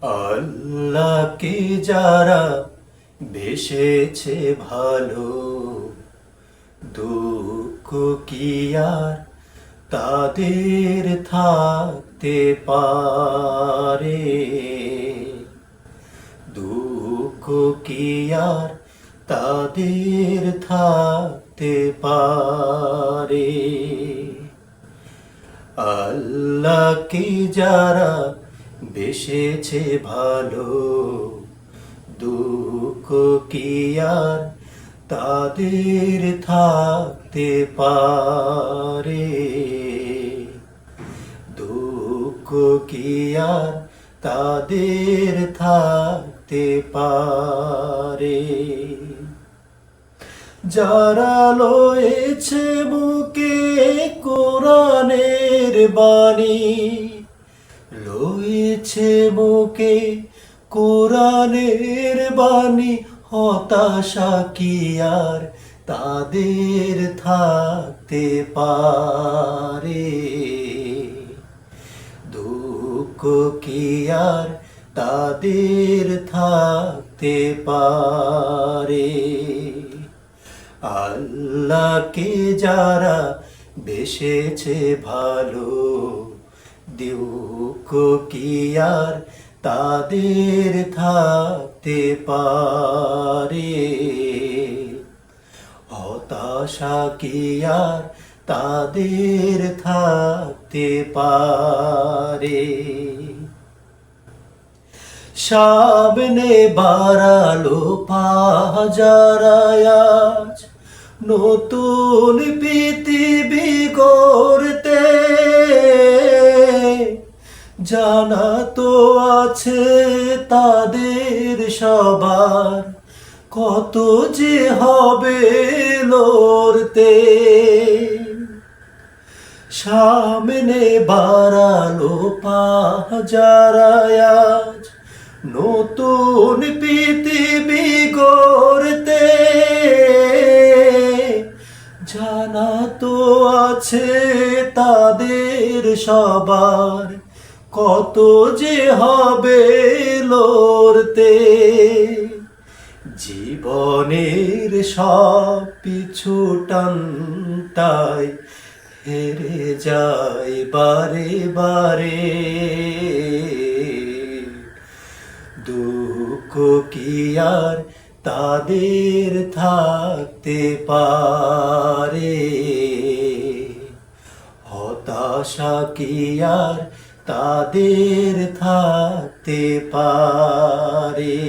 আল্লাহকে যারা বেসেছে ভালো, দুঃখ কি আর তাদের থাকতে পারে? দুঃখ কি আর তাদের থাকতে পারে? আল্লাহকে যারা বেসেছে ভালো, দুঃখ কি আর তাদের থাকতে পারে? দুঃখ কি আর তাদের থাকতে পারে? যারা লয়েছে বুকে কোরআনের বাণী, লয়েছে বুকে কোরআনের বাণী, হতাশা কি আর তাদের থাকতে পারে? দুঃখ কি আর তাদের থাকতে পারে? আল্লাহকে যারা বেসেছে ভালো, দুঃখ কি আর তাদের থাকতে পারে? হতাশা কি আর তাদের থাকতে পারে? সামনে বাড়ালো পাহাজারায়াজ, নতুন পৃথিবী গড়তে। জানা তো আছে তাদের সবার, কত যে হবে লড়তে। সামনে বাড়ালো পাহাজারায়াজ, নতুন পৃথিবী গড়তে। জানা তো আছে তাদের সবার, কত যে হবে লড়তে। জীবনের সব পিছু টানতাই হেরে যায় বারে বারে। দুঃখ কি আর তাদের থাকতে পারে? হতাশা কি আর তাদের থাকতে পারে?